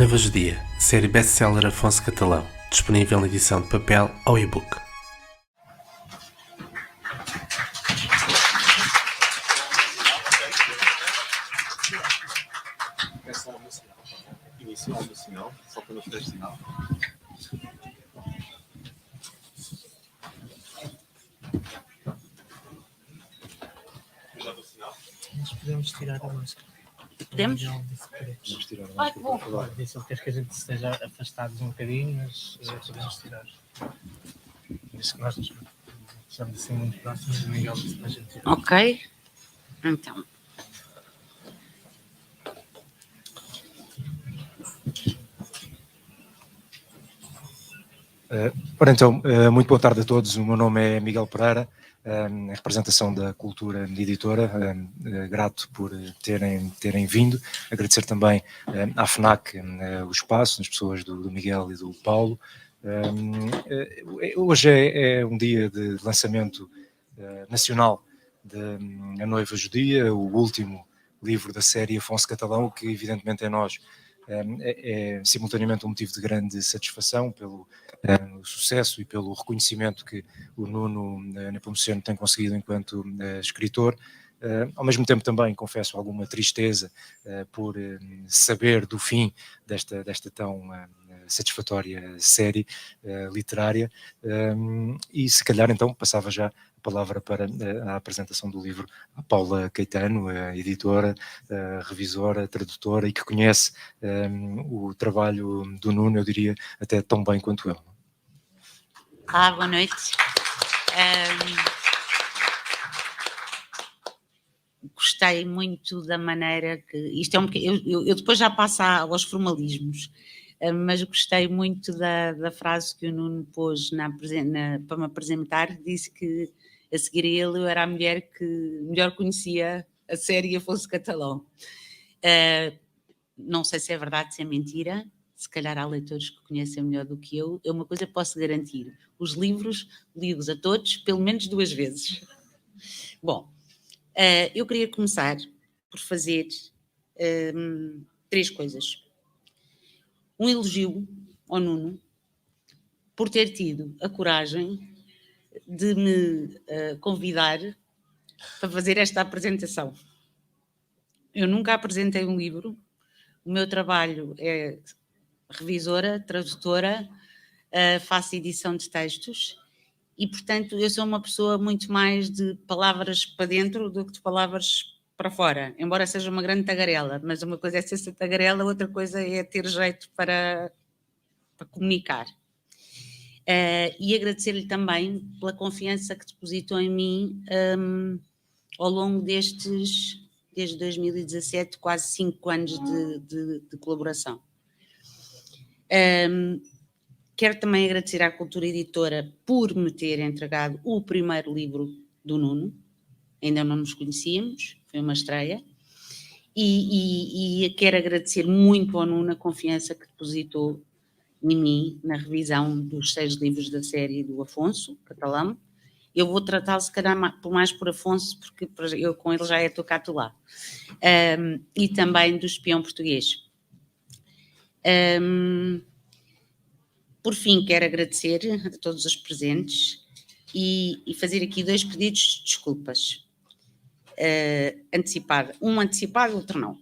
Noiva Judia, série best-seller Afonso Catalão, disponível em edição de papel ou e-book. Inicial do sinal, só para não fazer sinal. Nós podemos tirar a máscara. Podemos? Vamos tirar a Ai, máscara que bom. para falar. Disse ele que a gente esteja afastados um bocadinho, mas podemos tirar. Desde que nós nos estamos assim muito próximos, o Miguel disse para a gente tirar. Ok. Então, Ora então, muito boa tarde a todos. O meu nome é Miguel Pereira, em representação da Cultura Editora. Grato por terem vindo. Agradecer também à FNAC o espaço, as pessoas do Miguel e do Paulo. Hoje é um dia de lançamento nacional de A Noiva Judia, o último livro da série Afonso Catalão, que evidentemente é nós. É simultaneamente um motivo de grande satisfação pelo sucesso e pelo reconhecimento que o Nuno Nepomuceno tem conseguido enquanto escritor. Ao mesmo tempo também confesso alguma tristeza por saber do fim desta tão satisfatória série literária, e se calhar então passava já a palavra para a apresentação do livro à Paula Caetano, a editora, revisora, tradutora e que conhece o trabalho do Nuno, eu diria, até tão bem quanto eu. olá, boa noite. Gostei muito da maneira que... Isto é um bocadinho... Eu depois já passo aos formalismos, mas gostei muito da frase que o Nuno pôs para me apresentar. Disse que a seguir a ele eu era a mulher que melhor conhecia a série Afonso Catalão. Não sei se é verdade, se é mentira. Se calhar há leitores que conhecem melhor do que eu. É uma coisa que posso garantir: os livros li-os a todos pelo menos 2 vezes. Bom, eu queria começar por fazer 3 coisas. Um elogio ao Nuno por ter tido a coragem de me convidar para fazer esta apresentação. Eu nunca apresentei um livro. O meu trabalho é revisora, tradutora, faço edição de textos e, portanto, eu sou uma pessoa muito mais de palavras para dentro do que de palavras para fora, embora seja uma grande tagarela, mas uma coisa é ser tagarela, outra coisa é ter jeito para comunicar. E agradecer-lhe também pela confiança que depositou em mim ao longo desde 2017, quase 5 anos de colaboração. Quero também agradecer à Cultura Editora por me ter entregado o primeiro livro do Nuno. Ainda não nos conhecíamos, foi uma estreia. E quero agradecer muito ao Nuno a confiança que depositou em mim na revisão dos 6 livros da série do Afonso Catalão. Eu vou tratá-lo se calhar mais por Afonso, porque eu com ele já é tocato lá. E também do Espião Português. Por fim, quero agradecer a todos os presentes e fazer aqui 2 pedidos de desculpas. Um antecipado, outro não.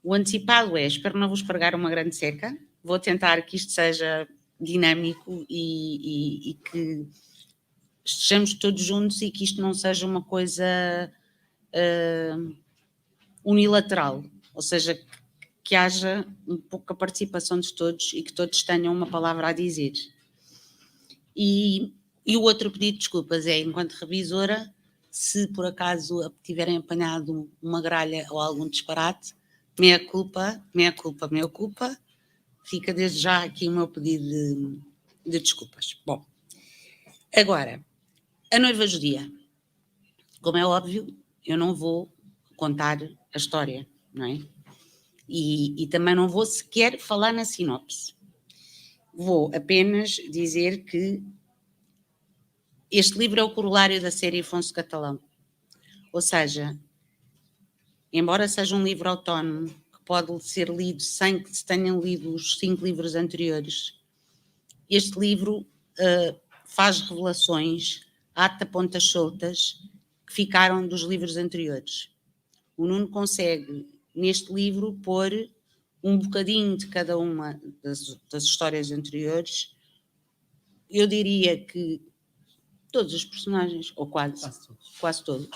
O antecipado é: espero não vos pregar uma grande seca. Vou tentar que isto seja dinâmico e que estejamos todos juntos e que isto não seja uma coisa unilateral, ou seja, que haja um pouco a participação de todos e que todos tenham uma palavra a dizer. E o outro pedido de desculpas é, enquanto revisora, se por acaso tiverem apanhado uma gralha ou algum disparate, meia culpa, fica desde já aqui o meu pedido de desculpas. Bom, agora, A Noiva Judia. Como é óbvio, eu não vou contar a história, não é? E também não vou sequer falar na sinopse. Vou apenas dizer que este livro é o corolário da série Afonso Catalão. Ou seja, embora seja um livro autónomo, que pode ser lido sem que se tenham lido os 5 livros anteriores. Este livro faz revelações, ata pontas soltas, que ficaram dos livros anteriores. O Nuno consegue, neste livro, pôr um bocadinho de cada uma das histórias anteriores. Eu diria que todos os personagens, ou quase todos,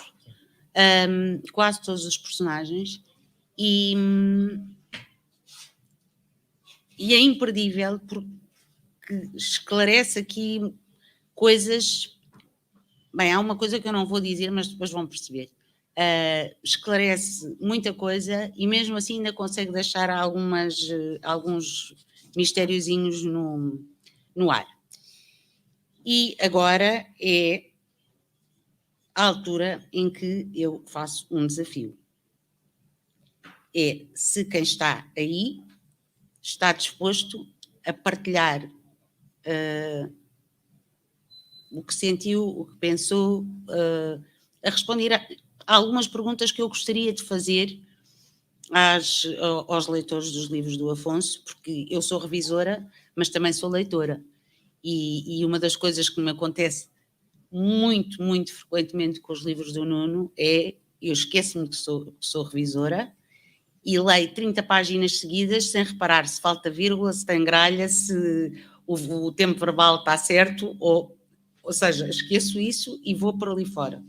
quase todos os personagens, e é imperdível porque esclarece aqui coisas. Bem, há uma coisa que eu não vou dizer, mas depois vão perceber. Esclarece muita coisa e mesmo assim ainda consegue deixar alguns mistériozinhos no ar. E agora é a altura em que eu faço um desafio. É se quem está aí está disposto a partilhar o que sentiu, o que pensou, a responder a algumas perguntas que eu gostaria de fazer aos leitores dos livros do Afonso, porque eu sou revisora, mas também sou leitora. E uma das coisas que me acontece muito, muito frequentemente com os livros do Nuno é eu esqueço-me que sou revisora e leio 30 páginas seguidas sem reparar se falta vírgula, se tem gralha, se o tempo verbal está certo, ou seja, esqueço isso e vou por ali fora.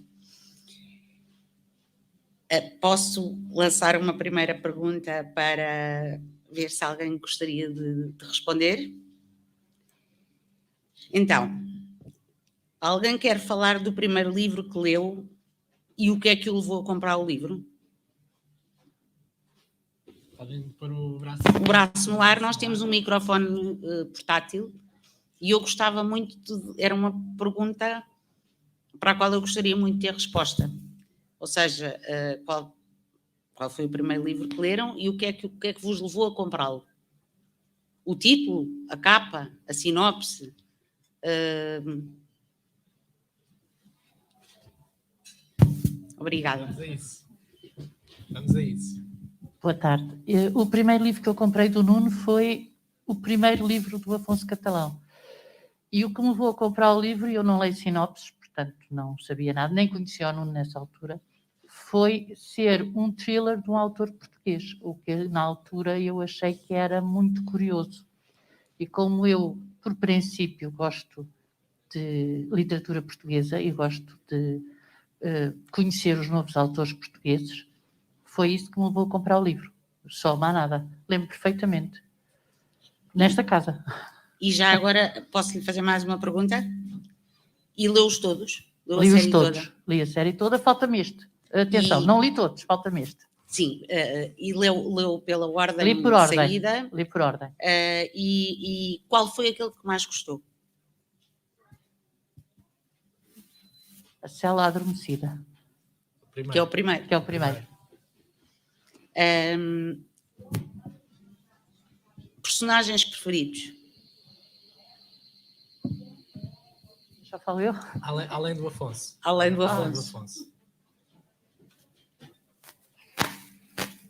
Posso lançar uma primeira pergunta para ver se alguém gostaria de responder? Então, alguém quer falar do primeiro livro que leu e o que é que o levou a comprar o livro? Podem pôr o braço no ar. Nós temos um microfone portátil e eu gostava muito era uma pergunta para a qual eu gostaria muito de ter resposta. Ou seja, qual foi o primeiro livro que leram e o que é que vos levou a comprá-lo? O título, a capa, a sinopse? Obrigada. Vamos a isso. Boa tarde. O primeiro livro que eu comprei do Nuno foi o primeiro livro do Afonso Catalão. E o que me levou a comprar o livro, eu não leio sinopses, portanto não sabia nada, nem conhecia o Nuno nessa altura, foi ser um thriller de um autor português, o que na altura eu achei que era muito curioso. E como eu, por princípio, gosto de literatura portuguesa e gosto de conhecer os novos autores portugueses, foi isso que me levou a comprar o livro. Só mais nada. Lembro perfeitamente. Nesta casa. E já agora, posso lhe fazer mais uma pergunta? E leu-os todos? Li-os todos. Li a série toda, falta-me este. Atenção, não li todos, falta-me este. Sim, e leu pela ordem li por de ordem, saída. Li por ordem. E qual foi aquele que mais gostou? A Cela Adormecida. Que é o primeiro. Que é o primeiro. Personagens preferidos? Já falo eu? Além do Afonso. Além do Afonso.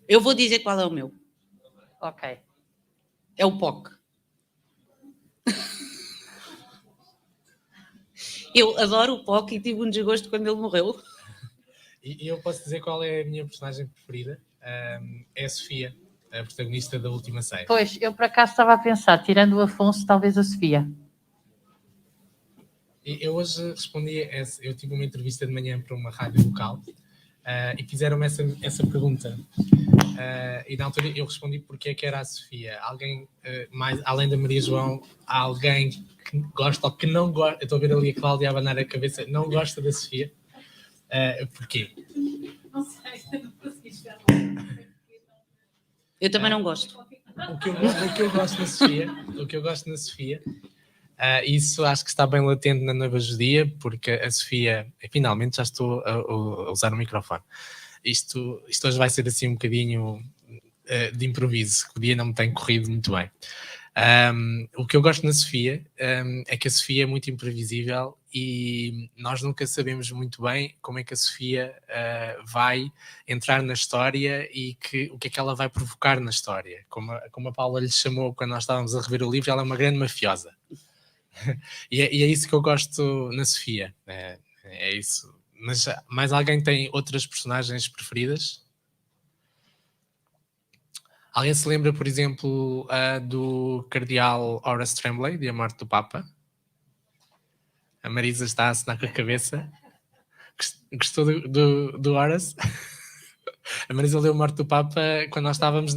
Eu vou dizer qual é o meu. Ok. É o POC. Eu adoro o POC e tive um desgosto quando ele morreu. E eu posso dizer qual é a minha personagem preferida. É a Sofia, a protagonista da última série. Pois, eu por acaso estava a pensar, tirando o Afonso, talvez a Sofia. Eu hoje respondi, eu tive uma entrevista de manhã para uma rádio local e fizeram-me essa pergunta. E na altura eu respondi porque é que era a Sofia. Alguém, mais além da Maria João, há alguém que gosta ou que não gosta. Eu estou a ver ali a Cláudia a abanar a cabeça, não gosta da Sofia. Porquê? Não sei, não consegui chegar lá. Eu também não gosto. O que eu gosto na Sofia, isso acho que está bem latente na Noiva Judia, porque a Sofia, finalmente já estou a usar o microfone. Isto hoje vai ser assim um bocadinho de improviso, que o dia não me tem corrido muito bem. O que eu gosto na Sofia é que a Sofia é muito imprevisível e nós nunca sabemos muito bem como é que a Sofia vai entrar na história e o que é que ela vai provocar na história. Como a Paula lhe chamou quando nós estávamos a rever o livro, ela é uma grande mafiosa. E é isso que eu gosto na Sofia. É isso. Mas mais alguém tem outras personagens preferidas? Alguém se lembra, por exemplo, do cardeal Horace Tremblay, de A Morte do Papa? A Marisa está a assinar com a cabeça. Gostou do Horace? A Marisa leu A Morte do Papa quando nós estávamos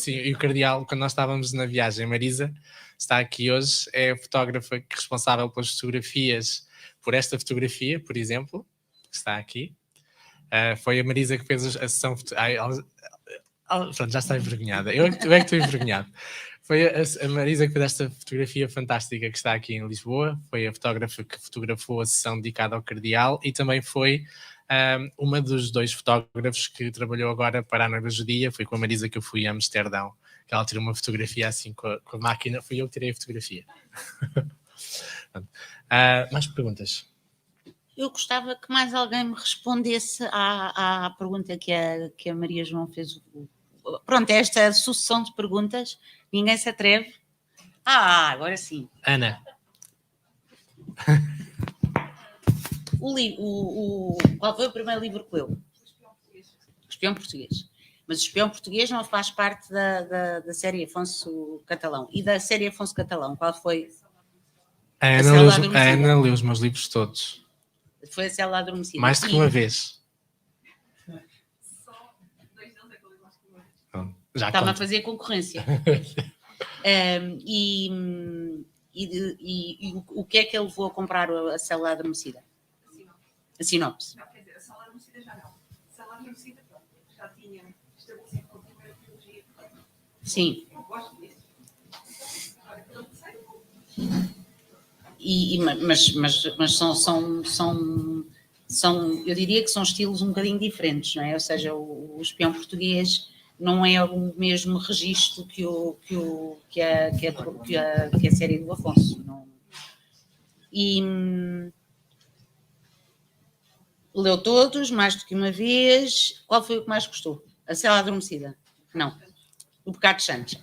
e o cardeal quando nós estávamos na viagem. A Marisa está aqui hoje, é a fotógrafa responsável pelas fotografias, por esta fotografia, por exemplo, que está aqui. Foi a Marisa que fez a sessão... Pronto, já está envergonhada. Eu é que estou envergonhado. Foi a Marisa que fez esta fotografia fantástica que está aqui em Lisboa. Foi a fotógrafa que fotografou a sessão dedicada ao cardeal e também foi uma dos 2 fotógrafos que trabalhou agora para a Noiva Judia. Foi com a Marisa que eu fui a Amsterdão, que ela tirou uma fotografia assim com a máquina. Fui eu que tirei a fotografia. Mais perguntas? Eu gostava que mais alguém me respondesse à pergunta que a Maria João fez. Pronto, esta sucessão de perguntas, ninguém se atreve. Agora sim. Ana. Qual foi o primeiro livro que leu? O Espião Português. Mas o Espião Português não faz parte da série Afonso Catalão. E da série Afonso Catalão, qual foi? A Ana leu os meus livros todos. Foi a Cela Adormecida. Mais do que uma vez. Só 2 deles é que eu lembro mais que uma vez. Já Está-me a conto. fazer concorrência. E o que é que ele levou a comprar a Cela Adormecida? A sinopse. Não, quer dizer, a Sala Adormecida já não. A Sala Adormecida, pronto, já tinha estabelecido com a primeira trilogia. Sim. Eu gosto disso. Agora, pelo terceiro, Mas são, eu diria que são estilos um bocadinho diferentes, não é? Ou seja, o Espião Português não é o mesmo registro que a série do Afonso. Não. E leu todos, mais do que uma vez. Qual foi o que mais gostou? A Cela Adormecida? Não. O Pecado de Santos?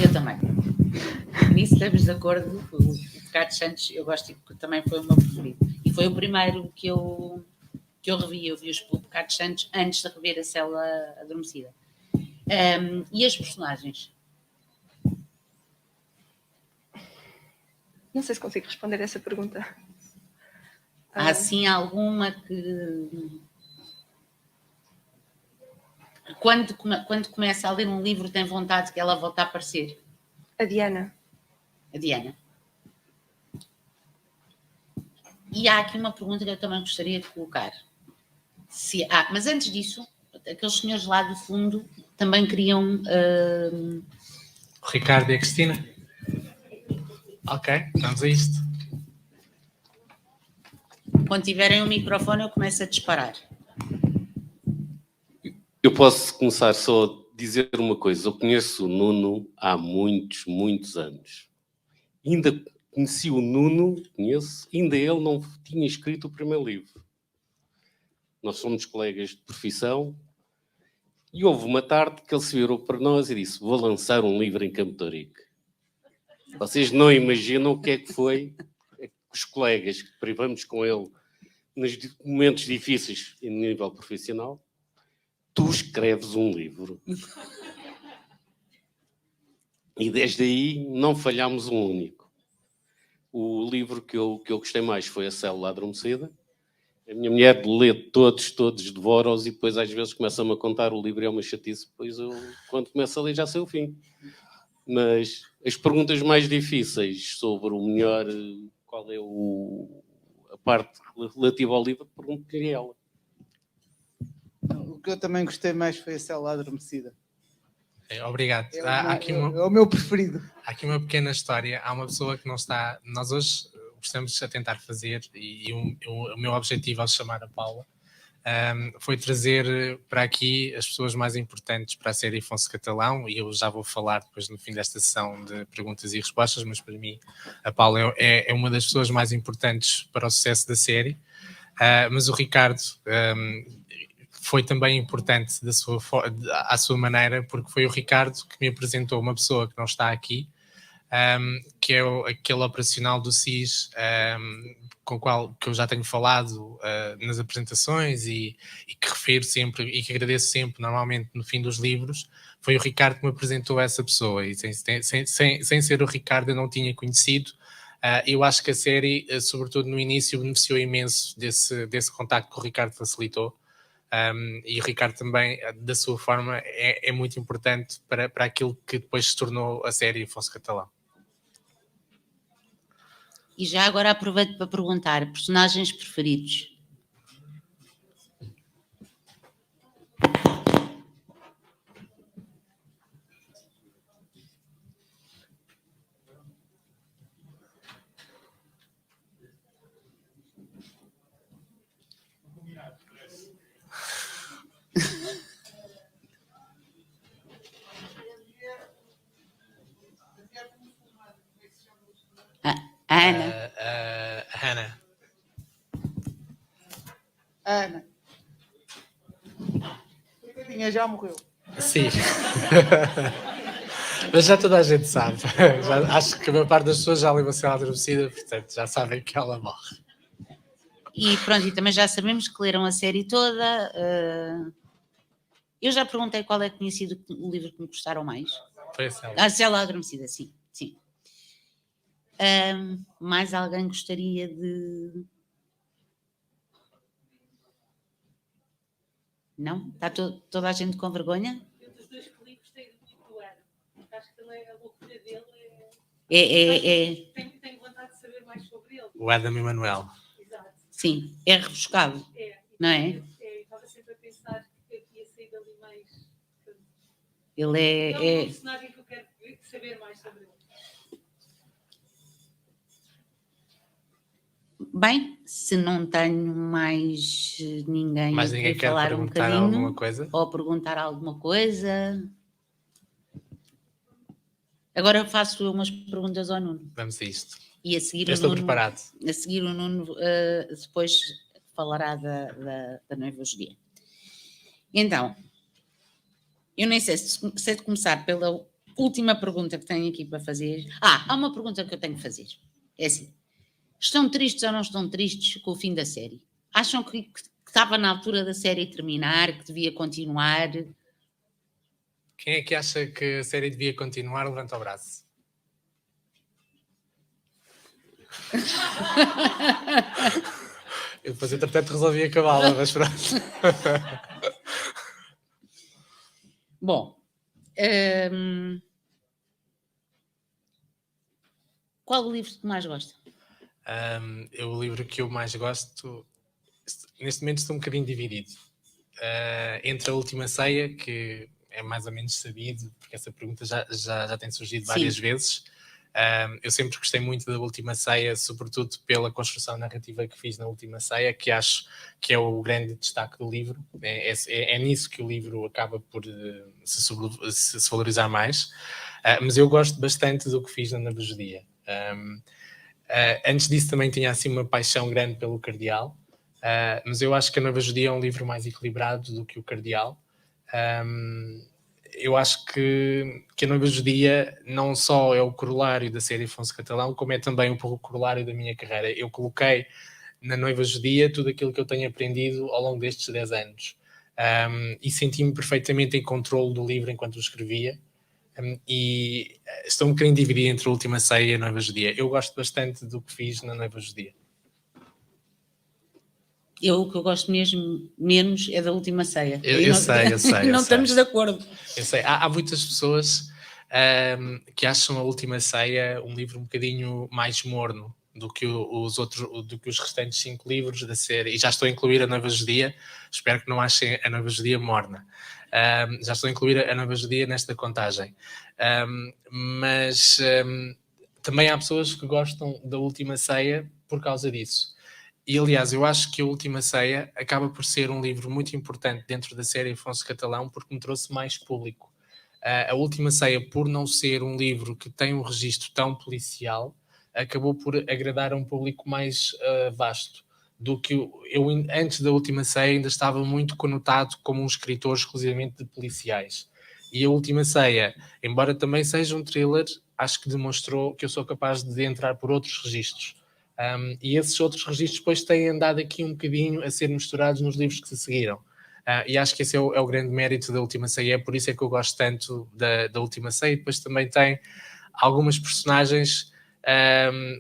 Eu também. Nisso estamos de acordo. O Pecado de Santos eu gosto, porque também foi o meu preferido. E foi o primeiro que eu revi. Eu vi o Pecado de Santos antes de rever a Cela Adormecida. E as personagens? Não sei se consigo responder essa pergunta. Há sim alguma que... Quando começa a ler um livro tem vontade que ela volte a aparecer? A Diana. A Diana. E há aqui uma pergunta que eu também gostaria de colocar. Mas antes disso, aqueles senhores lá do fundo também queriam... O Ricardo e a Cristina? Ok, vamos a isto. Quando tiverem o microfone eu começo a disparar. Eu posso começar só a dizer uma coisa. Eu conheço o Nuno há muitos, muitos anos. Ainda conheci o Nuno, ainda ele não tinha escrito o primeiro livro. Nós somos colegas de profissão e houve uma tarde que ele se virou para nós e disse: vou lançar um livro em Campo de Ourique. Vocês não imaginam o que é que foi os colegas que privamos com ele nos momentos difíceis em nível profissional. Tu escreves um livro. E desde aí não falhámos um único. O livro que eu gostei mais foi A Célula Adormecida. A minha mulher lê todos devora-os e depois às vezes começa-me a contar o livro e é uma chatice. Depois eu, quando começo a ler, já sei o fim. Mas as perguntas mais difíceis sobre o melhor, qual é a parte relativa ao livro, pergunto-lhe a ela. O que eu também gostei mais foi A Célula Adormecida. Obrigado. É o meu preferido. Há aqui uma pequena história. Há uma pessoa que não está... Nós hoje estamos a tentar fazer, e o meu objetivo ao chamar a Paula foi trazer para aqui as pessoas mais importantes para a série Afonso Catalão, e eu já vou falar depois no fim desta sessão de perguntas e respostas, mas para mim a Paula é uma das pessoas mais importantes para o sucesso da série, mas o Ricardo foi também importante à sua maneira, porque foi o Ricardo que me apresentou uma pessoa que não está aqui, que é aquele operacional do SIS, com o qual que eu já tenho falado nas apresentações e que refiro sempre e que agradeço sempre, normalmente no fim dos livros. Foi o Ricardo que me apresentou essa pessoa, e sem ser o Ricardo eu não tinha conhecido. Eu acho que a série, sobretudo no início, beneficiou imenso desse contacto que o Ricardo facilitou. E o Ricardo também, da sua forma, é muito importante para aquilo que depois se tornou a série Afonso Catalão. E já agora aproveito para perguntar, personagens preferidos? Ana. Hannah. Ana. Coitadinha, já morreu. Sim. Mas já toda a gente sabe. Acho que a maior parte das pessoas já leu a Cela Adormecida, portanto já sabem que ela morre. E pronto, e também já sabemos que leram a série toda. Eu já perguntei qual é que tinha sido o livro que me gostaram mais. Foi a Cela. A Cela Adormecida, sim. Mais alguém gostaria de... Não? Está toda a gente com vergonha? Eu dos dois livros tenho muito do ano. Acho que também a loucura dele Tenho vontade de saber mais sobre ele. O Adam Emanuel. Exato. Sim, é rebuscado, não é? Estava sempre a pensar que eu tinha saído ali mais... Ele É um personagem que eu quero saber mais sobre ele. Bem, se não tenho mais ninguém Mas a ninguém querer quer falar um perguntar bocadinho alguma coisa? ou perguntar alguma coisa. Agora faço umas perguntas ao Nuno. Vamos a isto. E a seguir Eu estou o Nuno, preparado. A seguir o Nuno depois falará da noiva judia. Então, eu nem sei se de começar pela última pergunta que tenho aqui para fazer. Há uma pergunta que eu tenho que fazer. É assim. Estão tristes ou não estão tristes com o fim da série? Acham que estava na altura da série terminar, que devia continuar? Quem é que acha que a série devia continuar? Levanta o braço. Eu depois, entretanto, resolvi acabá-la, mas pronto. Bom, qual o livro que mais gosta? O livro que eu mais gosto, neste momento estou um bocadinho dividido. Entre a Última Ceia, que é mais ou menos sabido, porque essa pergunta já tem surgido várias vezes. Eu sempre gostei muito da Última Ceia, sobretudo pela construção narrativa que fiz na Última Ceia, que acho que é o grande destaque do livro. É nisso que o livro acaba por se valorizar mais. Mas eu gosto bastante do que fiz na Noiva Judia. Antes disso também tinha assim uma paixão grande pelo Cardeal, mas eu acho que a Noiva Judia é um livro mais equilibrado do que o Cardeal. Eu acho que a Noiva Judia não só é o corolário da série Afonso Catalão, como é também um pouco o corolário da minha carreira. Eu coloquei na Noiva Judia tudo aquilo que eu tenho aprendido ao longo destes 10 anos, e senti-me perfeitamente em controle do livro enquanto o escrevia. E estou um bocadinho dividido entre a Última Ceia e a Noiva Judia. Eu gosto bastante do que fiz na Noiva Judia. O que eu gosto mesmo menos é da Última Ceia. Eu sei. Não estamos de acordo. Eu sei. Há muitas pessoas que acham a Última Ceia um livro um bocadinho mais morno do que os restantes 5 livros da série. E já estou a incluir a Noiva Judia. Espero que não achem a Noiva Judia morna. Já estou a incluir a Noiva Judia nesta contagem. Mas também há pessoas que gostam da Última Ceia por causa disso. E aliás, eu acho que A Última Ceia acaba por ser um livro muito importante dentro da série Afonso Catalão, porque me trouxe mais público. A Última Ceia, por não ser um livro que tem um registro tão policial, acabou por agradar a um público mais vasto do que eu antes da Última Ceia ainda estava muito conotado como um escritor exclusivamente de policiais. E A Última Ceia, embora também seja um thriller, acho que demonstrou que eu sou capaz de entrar por outros registros. E esses outros registros depois têm andado aqui um bocadinho a ser misturados nos livros que se seguiram. E acho que esse é o grande mérito da Última Ceia, é por isso é que eu gosto tanto da Última Ceia. E depois também tem algumas personagens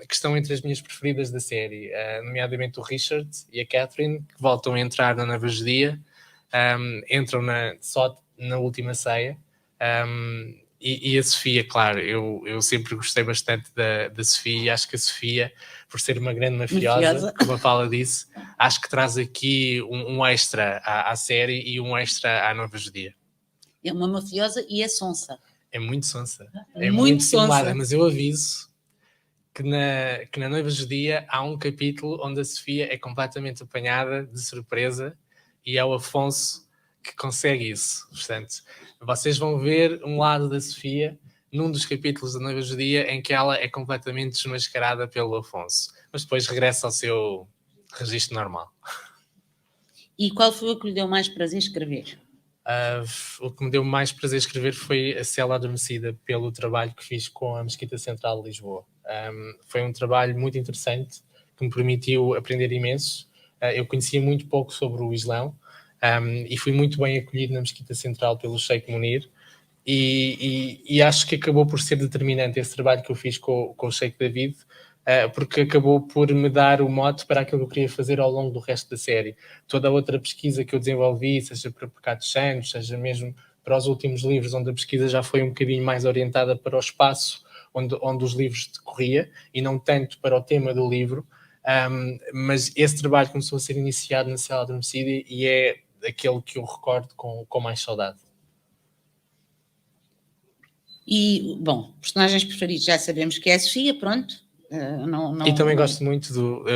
que estão entre as minhas preferidas da série, nomeadamente o Richard e a Catherine, que voltam a entrar na Nova Judia, entram só na Última Ceia. E a Sofia, claro, eu sempre gostei bastante da Sofia, e acho que a Sofia, por ser uma grande mafiosa, como a fala disse, acho que traz aqui um extra à série e um extra à Nova Judia. É uma mafiosa e é sonsa. É muito sonsa. É É muito muito simulada, sonsa. mas eu aviso que na Noiva Judia há um capítulo onde a Sofia é completamente apanhada de surpresa e é o Afonso que consegue isso. Portanto, vocês vão ver um lado da Sofia num dos capítulos da Noiva Judia em que ela é completamente desmascarada pelo Afonso, mas depois regressa ao seu registro normal. E qual foi o que lhe deu mais prazer escrever? O que me deu mais prazer escrever foi A Cela Adormecida, pelo trabalho que fiz com a Mesquita Central de Lisboa. Foi um trabalho muito interessante que me permitiu aprender imenso. Eu conhecia muito pouco sobre o Islão e fui muito bem acolhido na Mesquita Central pelo Sheikh Munir e acho que acabou por ser determinante esse trabalho que eu fiz com o Sheikh David, porque acabou por me dar o mote para aquilo que eu queria fazer ao longo do resto da série. Toda a outra pesquisa que eu desenvolvi, seja para Pecados Santos, seja mesmo para os últimos livros, onde a pesquisa já foi um bocadinho mais orientada para o espaço onde os livros decorria, e não tanto para o tema do livro, mas esse trabalho começou a ser iniciado na Cela Adormecida e é aquele que eu recordo com mais saudade. E, bom, personagens preferidos já sabemos que é a Sofia, pronto. E também gosto muito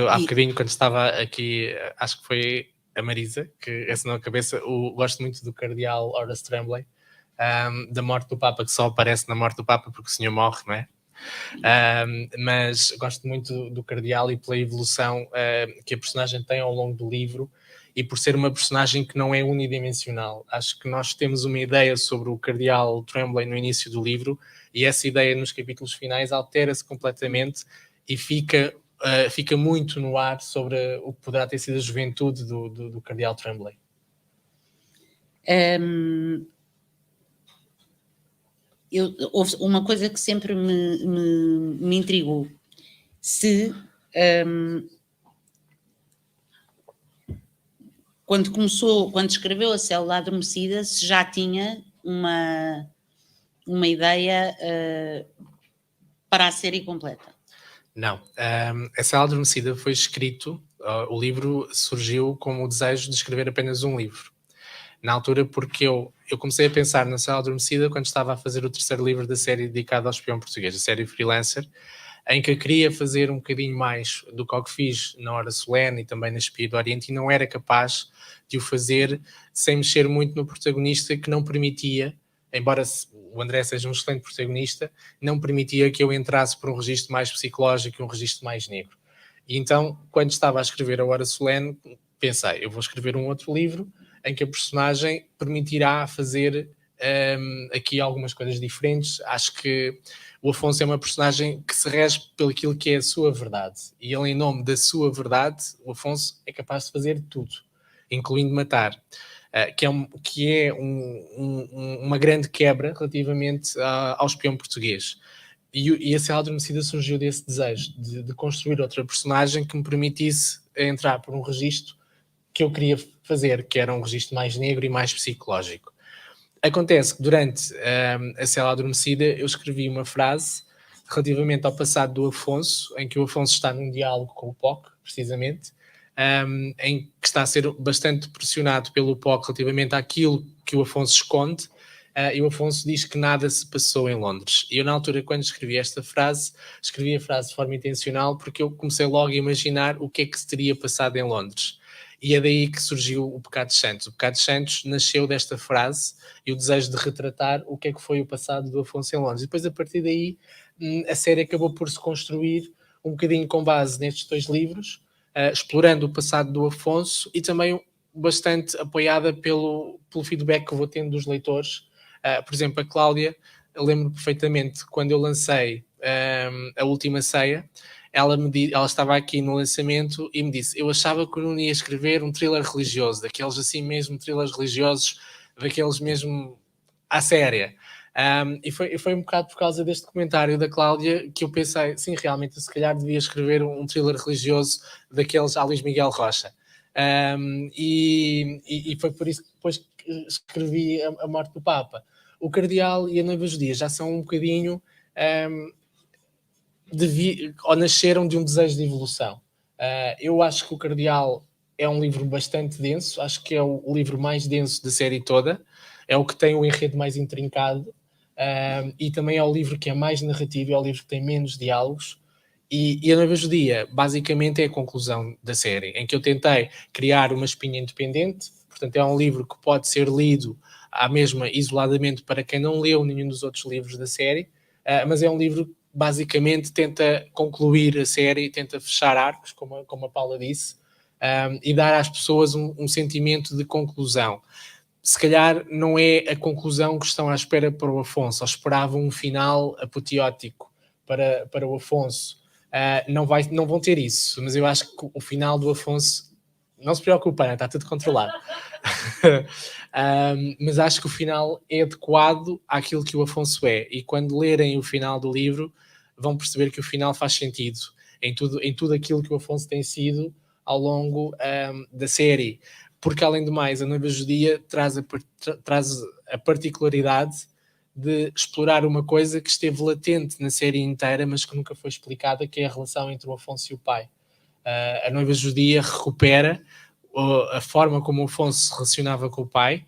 há bocadinho, quando estava aqui, acho que foi a Marisa, que assinou a cabeça, gosto muito do cardeal Horace Tremblay, da morte do Papa, que só aparece na morte do Papa porque o senhor morre, não é? Mas gosto muito do cardeal e pela evolução que a personagem tem ao longo do livro e por ser uma personagem que não é unidimensional. Acho que nós temos uma ideia sobre o cardeal Tremblay no início do livro e essa ideia nos capítulos finais altera-se completamente e fica muito no ar sobre o que poderá ter sido a juventude do cardeal Tremblay. Houve uma coisa que sempre me intrigou. Se quando escreveu A Cela Adormecida, se já tinha uma ideia para a série completa? Não. A Cela Adormecida foi escrito, o livro surgiu com o desejo de escrever apenas um livro. Na altura, porque eu comecei a pensar na Cela Adormecida quando estava a fazer o terceiro livro da série dedicada ao espião português, a série Freelancer, em que eu queria fazer um bocadinho mais do que fiz na Hora Solene e também na Espia do Oriente, e não era capaz de o fazer sem mexer muito no protagonista, que não permitia, embora o André seja um excelente protagonista, não permitia que eu entrasse por um registro mais psicológico e um registro mais negro. E então, quando estava a escrever a Hora Solene, pensei, eu vou escrever um outro livro em que a personagem permitirá fazer aqui algumas coisas diferentes. Acho que o Afonso é uma personagem que se rege pelo aquilo que é a sua verdade. E ele, em nome da sua verdade, o Afonso é capaz de fazer tudo, incluindo matar. Que é uma grande quebra relativamente ao espião português. E a Cela Adormecida surgiu desse desejo de construir outra personagem que me permitisse entrar por um registro que eu queria fazer, que era um registro mais negro e mais psicológico. Acontece que durante a Cela Adormecida eu escrevi uma frase relativamente ao passado do Afonso, em que o Afonso está num diálogo com o POC, precisamente, em que está a ser bastante pressionado pelo POC relativamente àquilo que o Afonso esconde, e o Afonso diz que nada se passou em Londres. E eu, na altura, quando escrevi esta frase, escrevi a frase de forma intencional porque eu comecei logo a imaginar o que é que se teria passado em Londres. E é daí que surgiu o Pecados Santos. O Pecados Santos nasceu desta frase e o desejo de retratar o que é que foi o passado do Afonso em Londres. E depois, a partir daí, a série acabou por se construir um bocadinho com base nestes 2 livros, explorando o passado do Afonso e também bastante apoiada pelo feedback que eu vou tendo dos leitores. Por exemplo, a Cláudia, eu lembro perfeitamente, quando eu lancei A Última Ceia, ela estava aqui no lançamento e me disse, eu achava que o Nuno ia escrever um thriller religioso, daqueles assim mesmo, thrillers religiosos, daqueles mesmo à séria. E foi um bocado por causa deste comentário da Cláudia que eu pensei, sim, realmente, se calhar devia escrever um thriller religioso daqueles à Luís Miguel Rocha. E foi por isso que depois escrevi a Morte do Papa. O Cardeal e a Noiva Judia já são um bocadinho... ou nasceram de um desejo de evolução. Eu acho que o Cardeal é um livro bastante denso, acho que é o livro mais denso da série toda, é o que tem o enredo mais intrincado, e também é o livro que é mais narrativo, é o livro que tem menos diálogos, e a Noiva Judia basicamente é a conclusão da série, em que eu tentei criar uma espinha independente, portanto é um livro que pode ser lido à mesma isoladamente para quem não leu nenhum dos outros livros da série, mas é um livro que basicamente tenta concluir a série, tenta fechar arcos, como a Paula disse, e dar às pessoas um sentimento de conclusão. Se calhar não é a conclusão que estão à espera para o Afonso, ou esperavam um final apoteótico para o Afonso. Não vão ter isso, mas eu acho que o final do Afonso, não se preocupem, está tudo controlado. Mas acho que o final é adequado àquilo que o Afonso é, e quando lerem o final do livro vão perceber que o final faz sentido em tudo aquilo que o Afonso tem sido ao longo da série, porque além do mais a Noiva Judia traz a particularidade de explorar uma coisa que esteve latente na série inteira, mas que nunca foi explicada, que é a relação entre o Afonso e o pai. A Noiva Judia recupera a forma como o Afonso se relacionava com o pai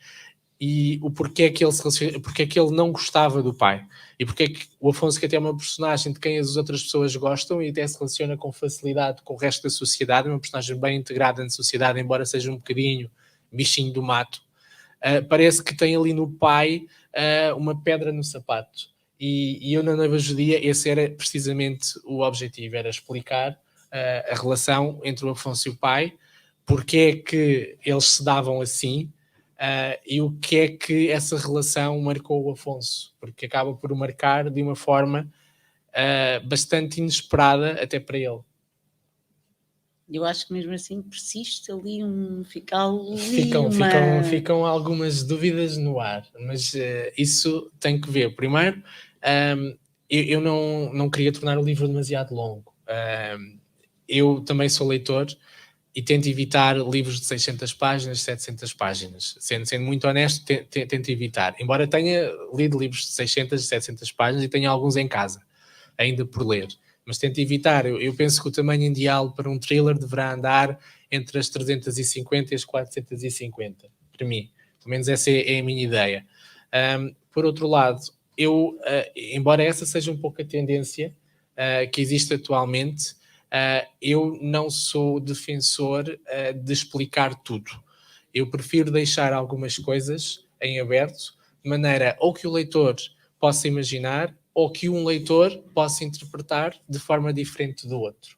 e o porquê que ele não gostava do pai. E porque é que o Afonso, que até é uma personagem de quem as outras pessoas gostam e até se relaciona com facilidade com o resto da sociedade, é uma personagem bem integrada na sociedade, embora seja um bocadinho bichinho do mato, parece que tem ali no pai uma pedra no sapato. E eu na Noiva Judia, esse era precisamente o objetivo, era explicar a relação entre o Afonso e o pai, porque é que eles se davam assim, e o que é que essa relação marcou o Afonso, porque acaba por o marcar de uma forma bastante inesperada até para ele. Eu acho que mesmo assim persiste ali Ficam algumas dúvidas no ar, mas isso tem que ver. Primeiro, eu não queria tornar o livro demasiado longo. Eu também sou leitor e tento evitar livros de 600 páginas, 700 páginas. Sendo muito honesto, tento evitar. Embora tenha lido livros de 600 e 700 páginas e tenha alguns em casa, ainda por ler. Mas tento evitar. Eu penso que o tamanho ideal para um thriller deverá andar entre as 350 e as 450, para mim. Pelo menos essa é a minha ideia. Por outro lado, embora essa seja um pouco a tendência que existe atualmente, eu não sou defensor de explicar tudo. Eu prefiro deixar algumas coisas em aberto, de maneira ou que o leitor possa imaginar ou que um leitor possa interpretar de forma diferente do outro.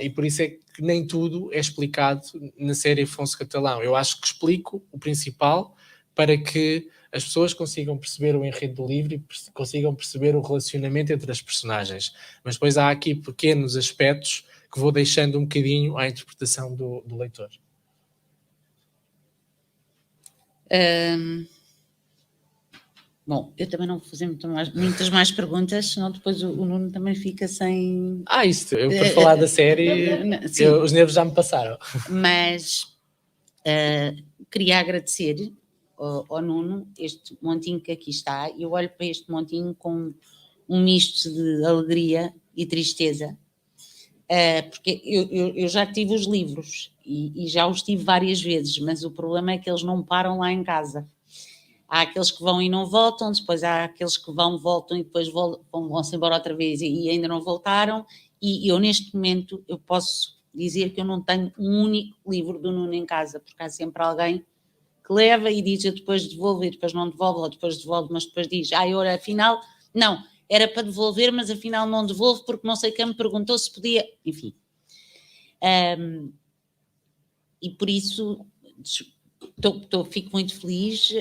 E por isso é que nem tudo é explicado na série Afonso Catalão. Eu acho que explico o principal para que as pessoas consigam perceber o enredo do livro e consigam perceber o relacionamento entre as personagens. Mas depois há aqui pequenos aspectos que vou deixando um bocadinho à interpretação do leitor. Bom, eu também não vou fazer muitas mais perguntas, senão depois o Nuno também fica sem... Eu por falar da série, os nervos já me passaram. Mas queria agradecer ao Nuno este montinho que aqui está. Eu olho para este montinho com um misto de alegria e tristeza, porque eu já tive os livros e já os tive várias vezes, mas o problema é que eles não param lá em casa. há aqueles que vão e não voltam, depois há aqueles que vão, voltam e depois vão-se embora outra vez e ainda não voltaram. E eu, neste momento, eu posso dizer que eu não tenho um único livro do Nuno em casa, porque há sempre alguém que leva e diz: eu depois devolvo, e depois não devolvo, ou depois devolvo, mas depois diz: ora, afinal, não, era para devolver, mas afinal não devolvo, porque não sei quem me perguntou se podia, enfim. E por isso fico muito feliz,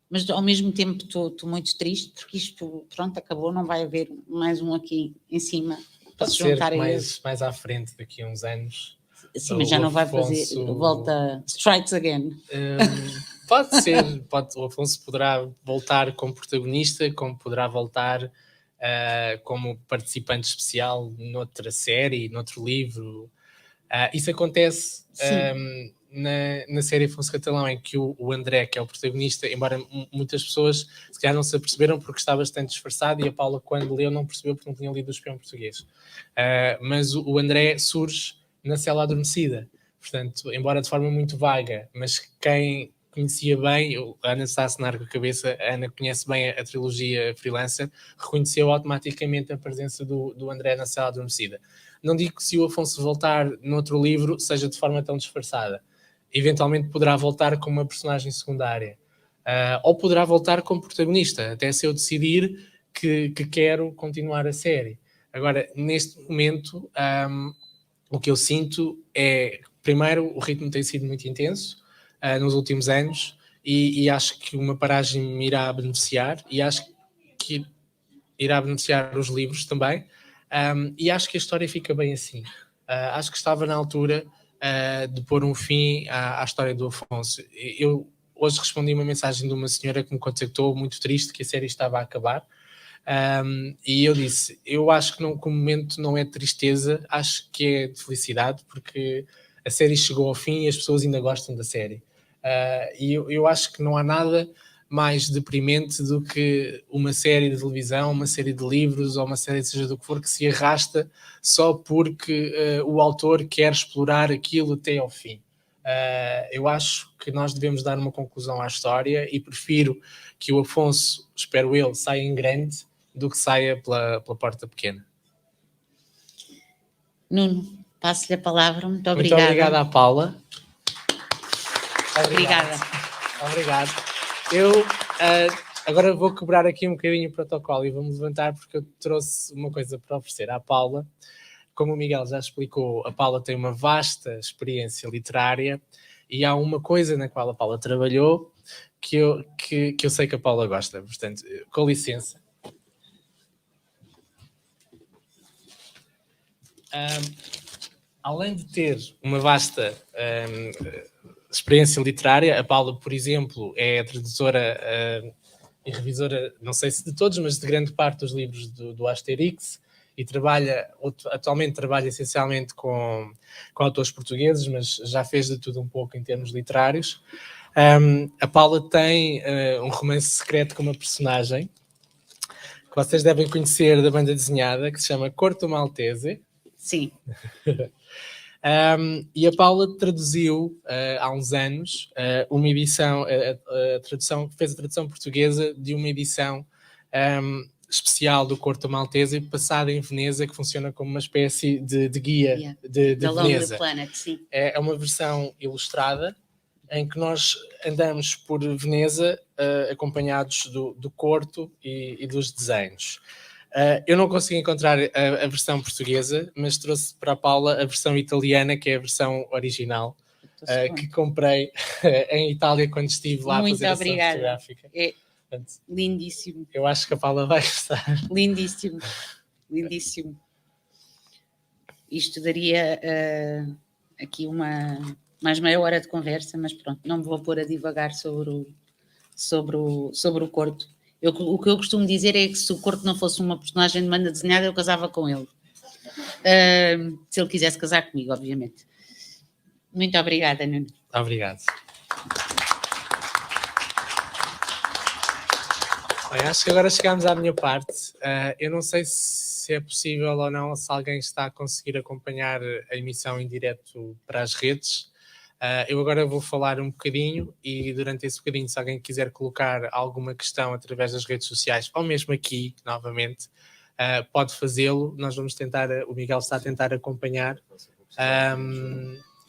mas ao mesmo tempo estou muito triste, porque isto, pronto, acabou, não vai haver mais um aqui em cima para Pode se ser juntar que a eles. mais à frente, daqui a uns anos. Sim, mas já não vai fazer, Afonso- volta, strikes again. Pode ser, o Afonso poderá voltar como protagonista, como poderá voltar como participante especial noutra série, noutro livro. Isso acontece na série Afonso Catalão, em que o André, que é o protagonista, embora muitas pessoas se calhar não se aperceberam porque está bastante disfarçado, e a Paula, quando leu, não percebeu porque não tinha lido O Espião Português. Mas o André surge na Cela Adormecida. Portanto, embora de forma muito vaga, mas quem conhecia bem, a Ana está a assinar com a cabeça, a Ana conhece bem a trilogia Freelancer, reconheceu automaticamente a presença do André na Cela Adormecida. Não digo que se o Afonso voltar noutro livro seja de forma tão disfarçada. Eventualmente poderá voltar como uma personagem secundária. Ou poderá voltar como protagonista, até se eu decidir que quero continuar a série. Agora, neste momento, o que eu sinto é, primeiro, o ritmo tem sido muito intenso nos últimos anos, e acho que uma paragem me irá beneficiar, e acho que irá beneficiar os livros também, e acho que a história fica bem assim. Acho que estava na altura de pôr um fim à história do Afonso. Eu hoje respondi uma mensagem de uma senhora que me contactou, muito triste, que a série estava a acabar, e eu disse, eu acho que o momento não é de tristeza, acho que é de felicidade, porque a série chegou ao fim e as pessoas ainda gostam da série. E eu acho que não há nada mais deprimente do que uma série de televisão, uma série de livros ou uma série seja do que for, que se arrasta só porque o autor quer explorar aquilo até ao fim. Eu acho que nós devemos dar uma conclusão à história, e prefiro que o Afonso, espero eu, saia em grande do que saia pela porta pequena. Nuno, passo-lhe a palavra. Muito obrigada. Muito obrigada à Paula. Obrigada. Obrigado. Eu agora vou quebrar aqui um bocadinho o protocolo e vou-me levantar, porque eu trouxe uma coisa para oferecer à Paula. Como o Miguel já explicou, a Paula tem uma vasta experiência literária, e há uma coisa na qual a Paula trabalhou que eu sei que a Paula gosta. Portanto, com licença. Além de ter uma vasta experiência literária, a Paula, por exemplo, é a tradutora e revisora, não sei se de todos, mas de grande parte dos livros do Asterix, e atualmente trabalha essencialmente com autores portugueses, mas já fez de tudo um pouco em termos literários. A Paula tem um romance secreto com uma personagem que vocês devem conhecer da banda desenhada, que se chama Corto Maltese. Sim. E a Paula traduziu há uns anos uma edição, fez a tradução portuguesa de uma edição especial do Corto Maltese, passada em Veneza, que funciona como uma espécie de guia de Veneza. Planet, sim. É uma versão ilustrada em que nós andamos por Veneza acompanhados do Corto e dos desenhos. Eu não consegui encontrar a versão portuguesa, mas trouxe para a Paula a versão italiana, que é a versão original, que comprei em Itália quando estive lá a fazer a sessão fotográfica. É lindíssimo. Eu acho que a Paula vai gostar. Lindíssimo, lindíssimo. Isto daria aqui mais meia hora de conversa, mas pronto, não me vou pôr a divagar sobre o Corto. O que eu costumo dizer é que se o Corto não fosse uma personagem de banda desenhada, eu casava com ele. Se ele quisesse casar comigo, obviamente. Muito obrigada, Nuno. Obrigado. Bem, acho que agora chegámos à minha parte. Eu não sei se é possível ou não, se alguém está a conseguir acompanhar a emissão em direto para as redes. Eu agora vou falar um bocadinho e durante esse bocadinho, se alguém quiser colocar alguma questão através das redes sociais ou mesmo aqui, novamente, pode fazê-lo. Nós vamos tentar, o Miguel está a tentar acompanhar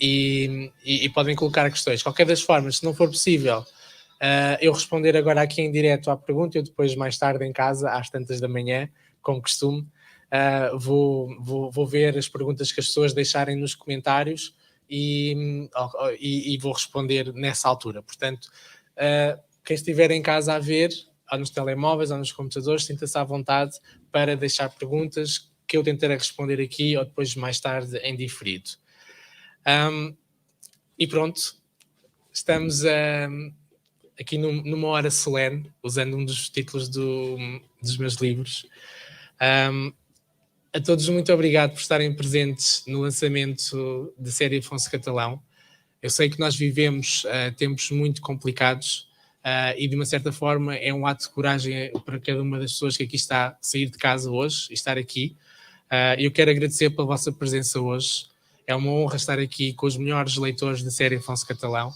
e podem colocar questões. De qualquer das formas, se não for possível eu responder agora aqui em direto à pergunta, eu depois mais tarde em casa, às tantas da manhã, como costume, vou ver as perguntas que as pessoas deixarem nos comentários e vou responder nessa altura. Portanto, quem estiver em casa a ver, ou nos telemóveis, ou nos computadores, sinta-se à vontade para deixar perguntas que eu tentarei responder aqui ou depois mais tarde em diferido. E pronto, estamos aqui numa hora solene, usando um dos títulos dos meus livros. A todos, muito obrigado por estarem presentes no lançamento da série Afonso Catalão. Eu sei que nós vivemos tempos muito complicados e, de uma certa forma, é um ato de coragem para cada uma das pessoas que aqui está a sair de casa hoje e estar aqui. Eu quero agradecer pela vossa presença hoje. É uma honra estar aqui com os melhores leitores da série Afonso Catalão.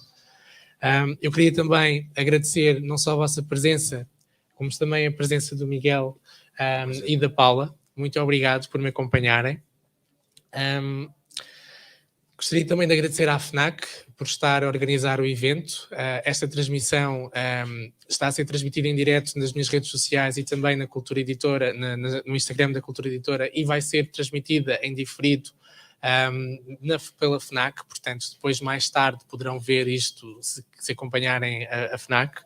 Eu queria também agradecer não só a vossa presença, como também a presença do Miguel e da Paula. Muito obrigado por me acompanharem. Gostaria também de agradecer à FNAC por estar a organizar o evento. Esta transmissão está a ser transmitida em direto nas minhas redes sociais e também na Cultura Editora, no Instagram da Cultura Editora, e vai ser transmitida em diferido pela FNAC. Portanto, depois mais tarde poderão ver isto se acompanharem a FNAC.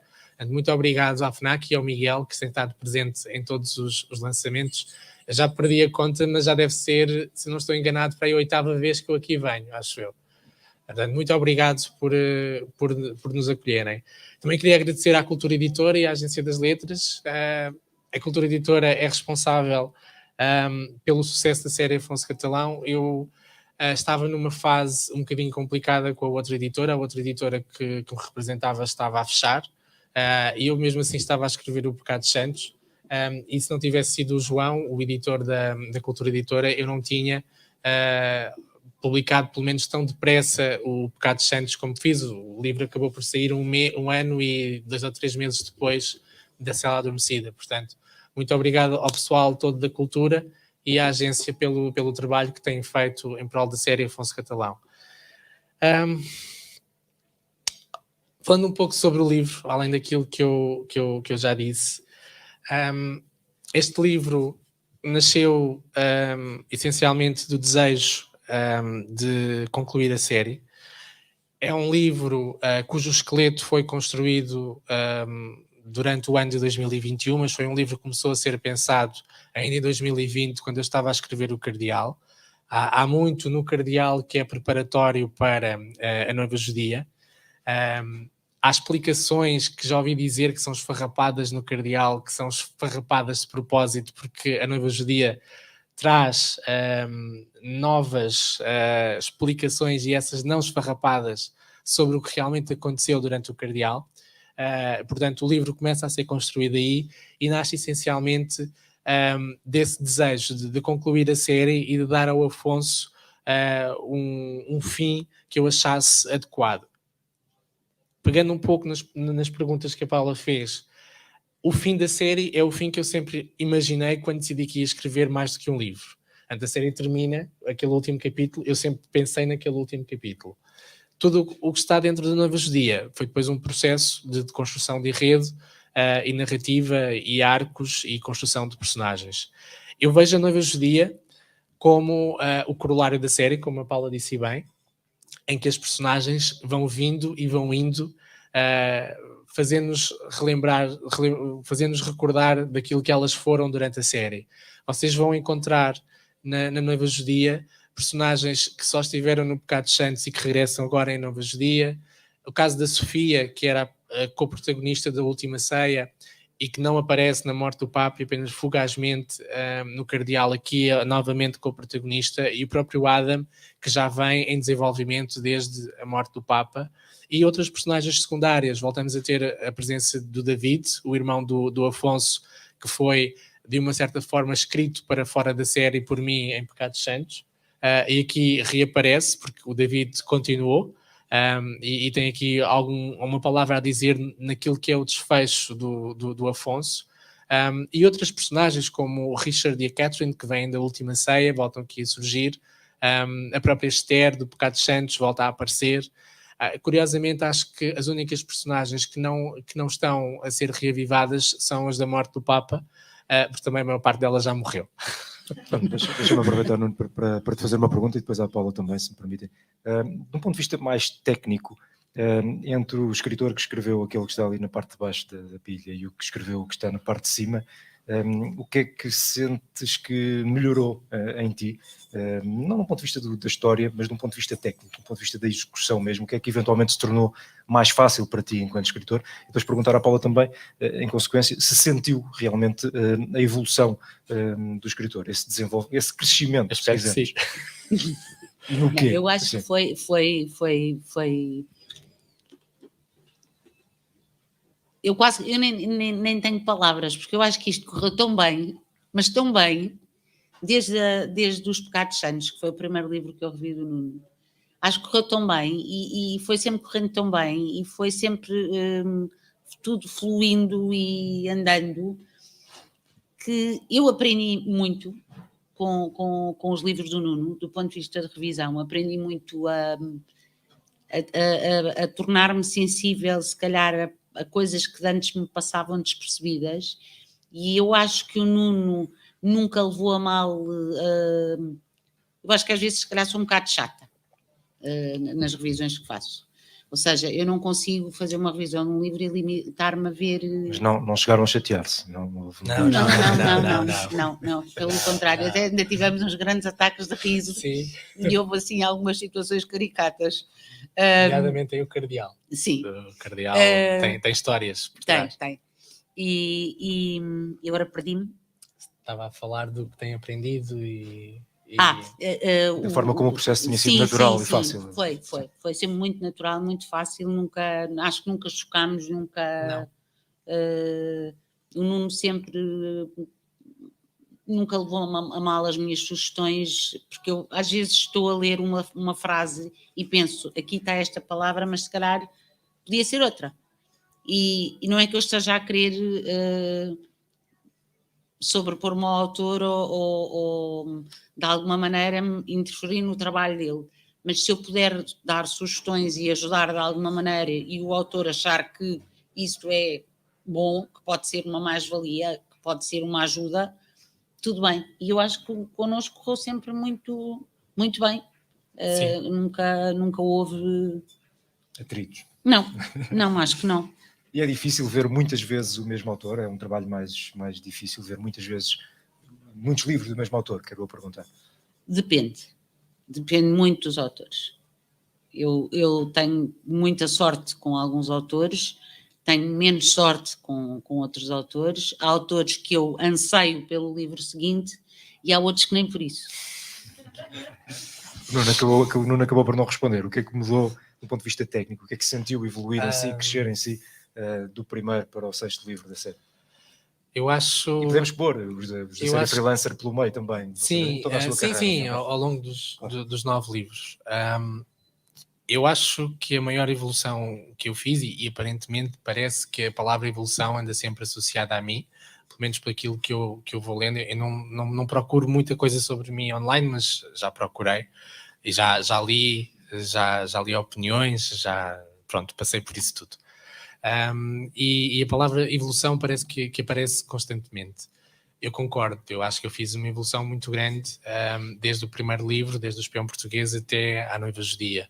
Muito obrigado à FNAC e ao Miguel, que tem estado presente em todos os lançamentos. Eu já perdi a conta, mas já deve ser, se não estou enganado, para a 8ª vez que eu aqui venho, acho eu. Portanto, muito obrigado por nos acolherem. Também queria agradecer à Cultura Editora e à Agência das Letras. A Cultura Editora é responsável pelo sucesso da série Afonso Catalão. Eu estava numa fase um bocadinho complicada com a outra editora que me representava estava a fechar, e eu mesmo assim estava a escrever o Pecados Santos. E se não tivesse sido o João, o editor da Cultura Editora, eu não tinha publicado pelo menos tão depressa o Pecados Santos como fiz. O livro acabou por sair um ano e 2 ou 3 meses depois da Cela Adormecida. Portanto, muito obrigado ao pessoal todo da Cultura e à agência pelo trabalho que têm feito em prol da série Afonso Catalão. Falando um pouco sobre o livro, além daquilo que eu já disse, este livro nasceu essencialmente do desejo de concluir a série. É um livro cujo esqueleto foi construído durante o ano de 2021, mas foi um livro que começou a ser pensado ainda em 2020, quando eu estava a escrever o Cardeal. Há muito no Cardeal que é preparatório para a Noiva Judia. Há explicações que já ouvi dizer que são esfarrapadas no Cardeal, que são esfarrapadas de propósito, porque a Noiva Judia traz novas explicações, e essas não esfarrapadas, sobre o que realmente aconteceu durante o Cardeal. Portanto, o livro começa a ser construído aí e nasce essencialmente desse desejo de concluir a série e de dar ao Afonso um fim que eu achasse adequado. Pegando um pouco nas perguntas que a Paula fez, o fim da série é o fim que eu sempre imaginei quando decidi que ia escrever mais do que um livro. Antes a série termina, aquele último capítulo, eu sempre pensei naquele último capítulo. Tudo o que está dentro da Noiva Judia foi depois um processo de construção de enredo e narrativa e arcos e construção de personagens. Eu vejo a Noiva Judia como o corolário da série, como a Paula disse bem, em que as personagens vão vindo e vão indo, fazendo-nos recordar daquilo que elas foram durante a série. Vocês vão encontrar na Noiva Judia personagens que só estiveram no Pecados Santos e que regressam agora em Noiva Judia. O caso da Sofia, que era a co-protagonista da Última Ceia e que não aparece na morte do Papa e apenas fugazmente no Cardeal, aqui é novamente co-protagonista, e o próprio Adam, que já vem em desenvolvimento desde a morte do Papa, e outras personagens secundárias. Voltamos a ter a presença do David, o irmão do Afonso, que foi, de uma certa forma, escrito para fora da série por mim em Pecados Santos, e aqui reaparece, porque o David continuou, E tem aqui uma palavra a dizer naquilo que é o desfecho do Afonso. E outras personagens como o Richard e a Catherine, que vêm da Última Ceia, voltam aqui a surgir. A própria Esther do Pecados Santos volta a aparecer. Curiosamente, acho que as únicas personagens que não estão a ser reavivadas são as da morte do Papa, porque também a maior parte delas já morreu. Pronto, deixa-me aproveitar, Nuno, para te fazer uma pergunta e depois à Paula também, se me permitem. De um ponto de vista mais técnico, entre o escritor que escreveu aquele que está ali na parte de baixo da pilha e o que escreveu o que está na parte de cima, o que é que sentes que melhorou em ti? Não do ponto de vista da história, mas de um ponto de vista técnico, do ponto de vista da execução mesmo, o que é que eventualmente se tornou mais fácil para ti enquanto escritor? E depois perguntar à Paula também, em consequência, se sentiu realmente a evolução do escritor, esse crescimento, se Espero que sim. quisermos. No quê? Eu acho Sim. que foi. Eu nem tenho palavras, porque eu acho que isto correu tão bem, mas tão bem, desde Os Pecados Santos, que foi o primeiro livro que eu revi do Nuno. Acho que correu tão bem e foi sempre correndo tão bem e foi sempre tudo fluindo e andando, que eu aprendi muito com os livros do Nuno, do ponto de vista de revisão. Aprendi muito a tornar-me sensível, se calhar, a coisas que antes me passavam despercebidas, e eu acho que o Nuno nunca levou a mal. Eu acho que às vezes, se calhar, sou um bocado chata nas revisões que faço. Ou seja, eu não consigo fazer uma revisão de um livro e limitar-me a ver. Mas não chegaram a chatear-se? Não. Pelo contrário, até ainda tivemos uns grandes ataques de riso. Sim. E houve assim algumas situações caricatas. Nomeadamente tem o Cardeal. Sim. O Cardeal tem histórias por trás. Tem. E agora perdi-me. Estava a falar do que tem aprendido e Da forma como o processo tinha sido natural e fácil. Foi sempre muito natural, muito fácil. Acho que nunca chocámos, nunca. O Nuno sempre nunca levou a mal as minhas sugestões, porque eu às vezes estou a ler uma frase e penso, aqui está esta palavra, mas se calhar podia ser outra. E não é que eu esteja a querer sobrepor-me ao autor ou de alguma maneira interferir no trabalho dele, mas se eu puder dar sugestões e ajudar de alguma maneira e o autor achar que isso é bom, que pode ser uma mais-valia, que pode ser uma ajuda, tudo bem. E eu acho que connosco correu sempre muito, muito bem. Nunca houve Atritos. Não, acho que não. E é difícil ver muitas vezes o mesmo autor? É um trabalho mais difícil ver muitas vezes muitos livros do mesmo autor? Quero perguntar. Depende muito dos autores. Eu tenho muita sorte com alguns autores, tenho menos sorte com outros autores. Há autores que eu anseio pelo livro seguinte e há outros que nem por isso. O Nuno acabou por não responder. O que é que mudou do ponto de vista técnico? O que é que sentiu evoluir em si, crescer em si, do primeiro para o sexto livro da série? Eu acho... E podemos pôr os da série freelancer pelo meio também. Sim, toda a sua carreira, sim, ao longo dos 9 livros. Eu acho que a maior evolução que eu fiz, e aparentemente parece que a palavra evolução anda sempre associada a mim, pelo menos por aquilo que eu vou lendo. Eu não procuro muita coisa sobre mim online, mas já procurei e já li opiniões, pronto, passei por isso tudo. E a palavra evolução parece que aparece constantemente. Eu concordo, eu acho que eu fiz uma evolução muito grande, desde o primeiro livro, desde o Espião Português até à Noiva Judia.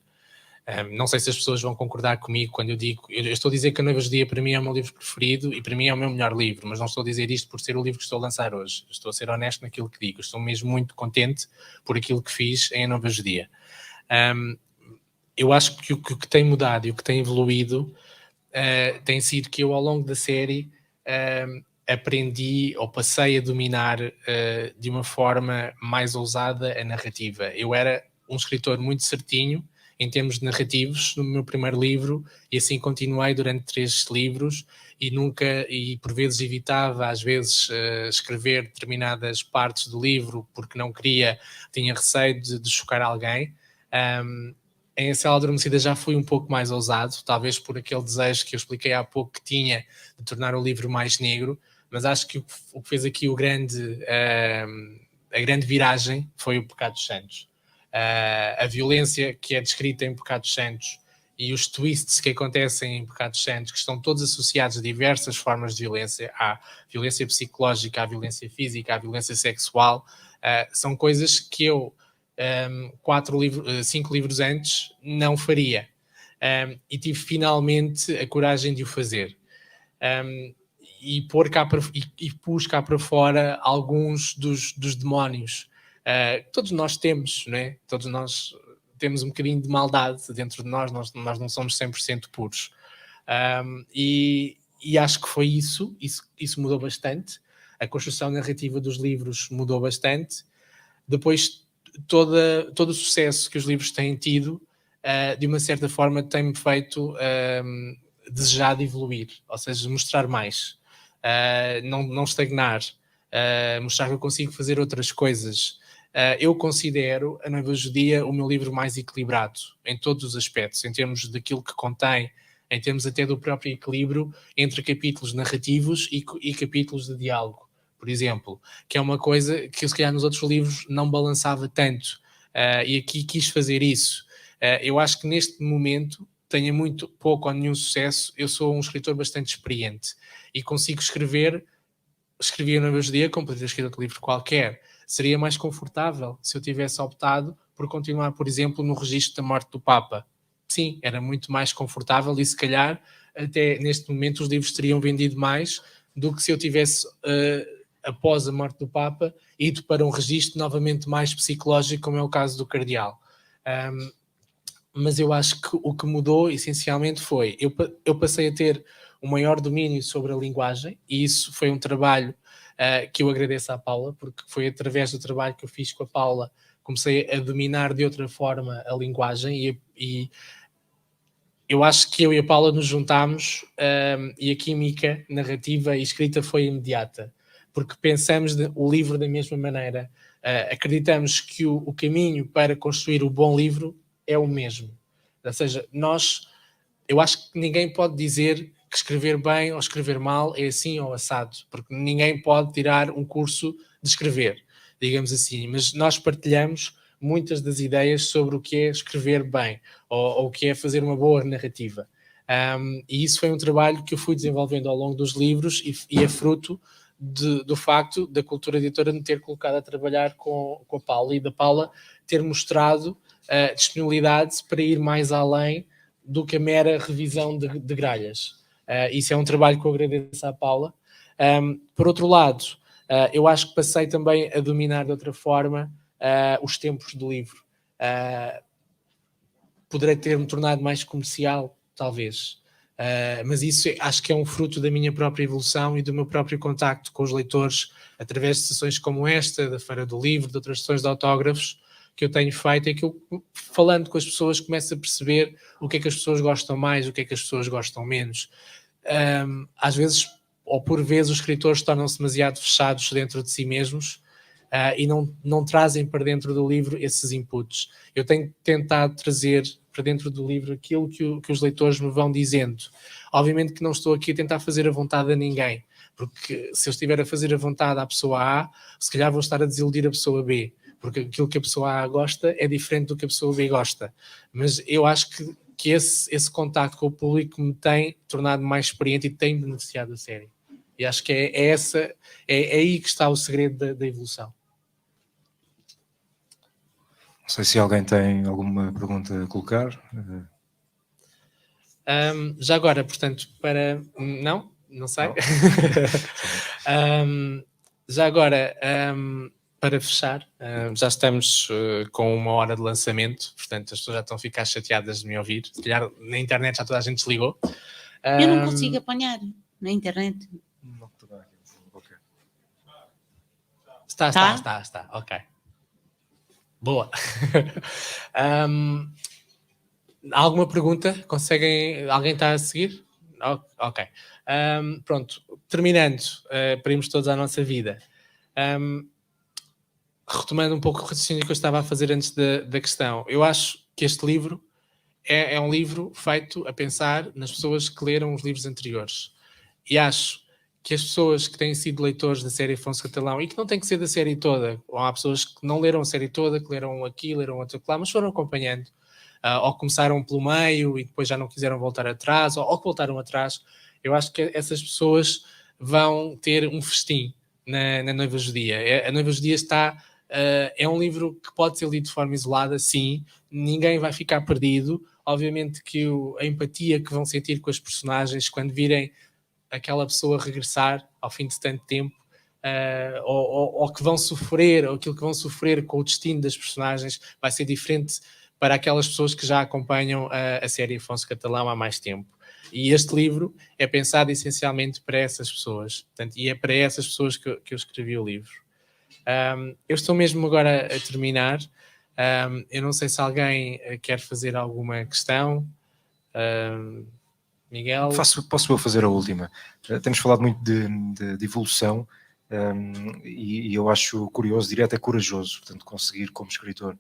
Não sei se as pessoas vão concordar comigo quando eu digo... Eu estou a dizer que a Noiva Judia para mim é o meu livro preferido e para mim é o meu melhor livro, mas não estou a dizer isto por ser o livro que estou a lançar hoje. Estou a ser honesto naquilo que digo. Estou mesmo muito contente por aquilo que fiz em A Noiva Judia. Eu acho que o que tem mudado e o que tem evoluído tem sido que eu, ao longo da série, aprendi ou passei a dominar de uma forma mais ousada a narrativa. Eu era um escritor muito certinho em termos narrativos no meu primeiro livro e assim continuei durante 3 livros e por vezes evitava às vezes escrever determinadas partes do livro porque não queria, tinha receio de chocar alguém. em A Cela Adormecida já fui um pouco mais ousado, talvez por aquele desejo que eu expliquei há pouco que tinha de tornar o livro mais negro, mas acho que o que fez aqui a grande viragem foi o Pecados Santos. A violência que é descrita em Pecados Santos e os twists que acontecem em Pecados Santos, que estão todos associados a diversas formas de violência, há violência psicológica, há violência física, há violência sexual, são coisas que eu, 5 livros antes, não faria. E tive finalmente a coragem de o fazer. E pus cá para fora alguns dos demónios que todos nós temos, não é? Todos nós temos um bocadinho de maldade dentro de nós não somos 100% puros. E acho que foi isso mudou bastante. A construção narrativa dos livros mudou bastante. Depois, todo o sucesso que os livros têm tido, de uma certa forma, tem-me feito desejar de evoluir, ou seja, mostrar mais, não estagnar, mostrar que eu consigo fazer outras coisas. Eu considero A Noiva Judia o meu livro mais equilibrado em todos os aspectos, em termos daquilo que contém, em termos até do próprio equilíbrio entre capítulos narrativos e capítulos de diálogo, por exemplo, que é uma coisa que eu, se calhar, nos outros livros não balançava tanto, e aqui quis fazer isso. Eu acho que neste momento tenha muito pouco ou nenhum sucesso. Eu sou um escritor bastante experiente e consigo escrever A Noiva Judia como poderia ter escrito outro livro qualquer. Seria mais confortável se eu tivesse optado por continuar, por exemplo, no registro da morte do Papa. Sim, era muito mais confortável e, se calhar, até neste momento os livros teriam vendido mais do que se eu tivesse, após a morte do Papa, ido para um registro novamente mais psicológico, como é o caso do Cardeal. Mas eu acho que o que mudou, essencialmente, foi... Eu passei a ter um maior domínio sobre a linguagem, e isso foi um trabalho que eu agradeço à Paula, porque foi através do trabalho que eu fiz com a Paula, comecei a dominar de outra forma a linguagem, e eu acho que eu e a Paula nos juntámos, e a química narrativa e escrita foi imediata, porque pensamos o livro da mesma maneira, acreditamos que o caminho para construir o bom livro é o mesmo. Ou seja, eu acho que ninguém pode dizer que escrever bem ou escrever mal é assim ou assado, porque ninguém pode tirar um curso de escrever, digamos assim, mas nós partilhamos muitas das ideias sobre o que é escrever bem ou o que é fazer uma boa narrativa. E isso foi um trabalho que eu fui desenvolvendo ao longo dos livros e é fruto do facto da Cultura Editora me ter colocado a trabalhar com a Paula e da Paula ter mostrado disponibilidade para ir mais além do que a mera revisão de gralhas. Isso é um trabalho que eu agradeço à Paula. Por outro lado, eu acho que passei também a dominar de outra forma os tempos do livro. Poderei ter-me tornado mais comercial, talvez. Mas isso acho que é um fruto da minha própria evolução e do meu próprio contacto com os leitores, através de sessões como esta, da Feira do Livro, de outras sessões de autógrafos que eu tenho feito, é que eu, falando com as pessoas, começo a perceber o que é que as pessoas gostam mais, o que é que as pessoas gostam menos. Às vezes, ou por vezes, os escritores tornam-se demasiado fechados dentro de si mesmos e não trazem para dentro do livro esses inputs. Eu tenho tentado trazer para dentro do livro aquilo que os leitores me vão dizendo. Obviamente que não estou aqui a tentar fazer a vontade a ninguém, porque se eu estiver a fazer a vontade à pessoa A, se calhar vou estar a desiludir a pessoa B, porque aquilo que a pessoa A gosta é diferente do que a pessoa B gosta. Mas eu acho que esse contacto com o público me tem tornado mais experiente e tem beneficiado da série. E acho que é aí que está o segredo da evolução. Não sei se alguém tem alguma pergunta a colocar. Já agora, portanto, para... Não sei. Já agora, para fechar, já estamos com 1 hora de lançamento, portanto as pessoas já estão a ficar chateadas de me ouvir. Se calhar na internet já toda a gente desligou. Eu não consigo apanhar na internet. Está, ok. Boa. Alguma pergunta? Conseguem? Alguém está a seguir? Ok. Pronto, terminando, para irmos todos à nossa vida. Retomando um pouco o raciocínio que eu estava a fazer antes da questão, eu acho que este livro é um livro feito a pensar nas pessoas que leram os livros anteriores. E acho que as pessoas que têm sido leitores da série Afonso Catalão, e que não tem que ser da série toda, ou há pessoas que não leram a série toda, que leram aqui, leram outro lá, mas foram acompanhando, ou começaram pelo meio e depois já não quiseram voltar atrás, ou que voltaram atrás, eu acho que essas pessoas vão ter um festim na Noiva Judia. A Noiva Judia é um livro que pode ser lido de forma isolada, sim, ninguém vai ficar perdido. Obviamente que a empatia que vão sentir com as personagens quando virem aquela pessoa regressar ao fim de tanto tempo, ou que vão sofrer, ou aquilo que vão sofrer com o destino das personagens vai ser diferente para aquelas pessoas que já acompanham a série Afonso Catalão há mais tempo. E este livro é pensado essencialmente para essas pessoas. Portanto, e é para essas pessoas que eu escrevi o livro. Eu estou mesmo agora a terminar. Eu não sei se alguém quer fazer alguma questão. Miguel? Posso eu fazer a última? Temos falado muito de evolução, e eu acho curioso, diria até corajoso, portanto, conseguir como escritor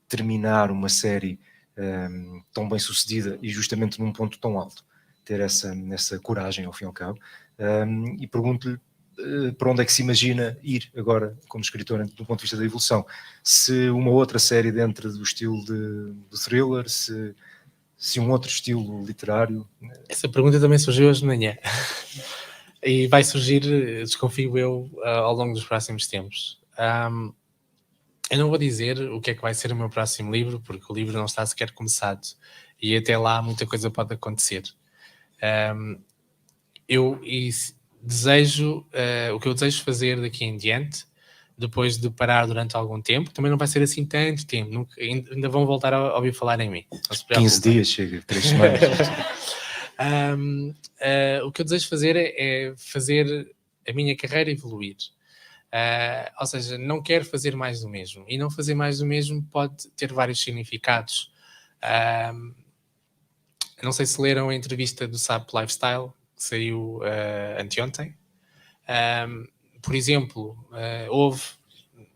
terminar uma série tão bem sucedida e justamente num ponto tão alto, ter essa coragem ao fim e ao cabo. E pergunto-lhe para onde é que se imagina ir agora como escritor do ponto de vista da evolução. Se uma outra série dentro do estilo de thriller, se um outro estilo literário. Essa pergunta também surgiu hoje de manhã e vai surgir, desconfio eu, ao longo dos próximos tempos. Eu não vou dizer o que é que vai ser o meu próximo livro, porque o livro não está sequer começado e até lá muita coisa pode acontecer. O que eu desejo fazer daqui em diante, depois de parar durante algum tempo, também não vai ser assim tanto tempo, ainda vão voltar a ouvir falar em mim. 15 dias, chega, 3 semanas. O que eu desejo fazer é fazer a minha carreira evoluir. Ou seja, não quero fazer mais do mesmo. E não fazer mais do mesmo pode ter vários significados. Não sei se leram a entrevista do SAP Lifestyle, que saiu anteontem. Por exemplo,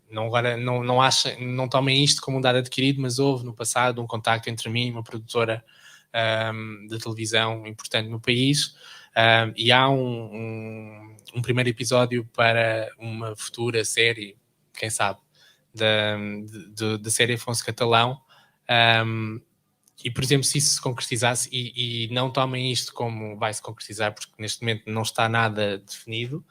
não tomem isto como um dado adquirido, mas houve no passado um contacto entre mim e uma produtora de televisão importante no país, e há um primeiro episódio para uma futura série, quem sabe, da série Afonso Catalão, e, por exemplo, se isso se concretizasse, e não tomem isto como vai se concretizar, porque neste momento não está nada definido,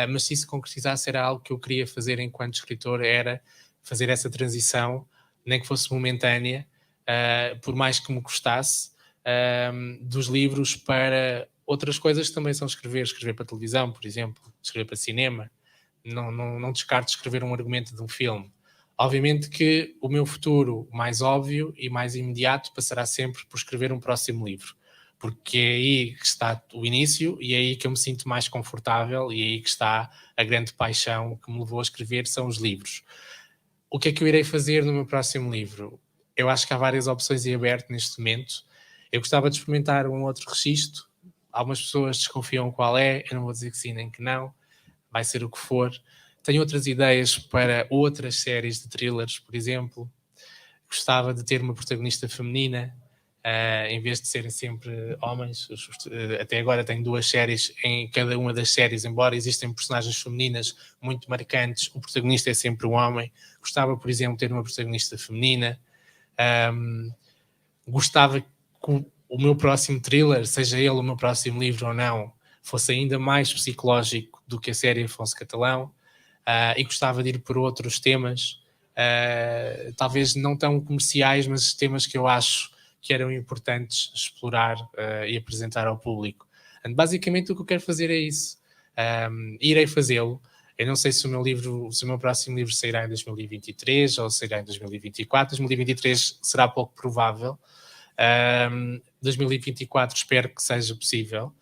mas se isso se concretizasse era algo que eu queria fazer enquanto escritor, era fazer essa transição, nem que fosse momentânea, por mais que me custasse, dos livros para outras coisas que também são escrever para televisão, por exemplo, escrever para cinema. Não descarto escrever um argumento de um filme. Obviamente que o meu futuro mais óbvio e mais imediato passará sempre por escrever um próximo livro, porque é aí que está o início e é aí que eu me sinto mais confortável e é aí que está a grande paixão que me levou a escrever, são os livros. O que é que eu irei fazer no meu próximo livro? Eu acho que há várias opções em aberto neste momento. Eu gostava de experimentar um outro registro. Algumas pessoas desconfiam qual é, eu não vou dizer que sim nem que não, vai ser o que for. Tenho outras ideias para outras séries de thrillers, por exemplo. Gostava de ter uma protagonista feminina, em vez de serem sempre homens. Até agora tenho 2 séries, em cada uma das séries, embora existem personagens femininas muito marcantes, o protagonista é sempre um homem. Gostava, por exemplo, de ter uma protagonista feminina. Gostava que o meu próximo thriller, seja ele o meu próximo livro ou não, fosse ainda mais psicológico do que a série Afonso Catalão, e gostava de ir por outros temas, talvez não tão comerciais, mas temas que eu acho que eram importantes explorar e apresentar ao público. Basicamente o que eu quero fazer é isso. Irei fazê-lo. Eu não sei se o meu próximo livro sairá em 2023 ou sairá em 2024. 2023 será pouco provável. 2024 espero que seja possível.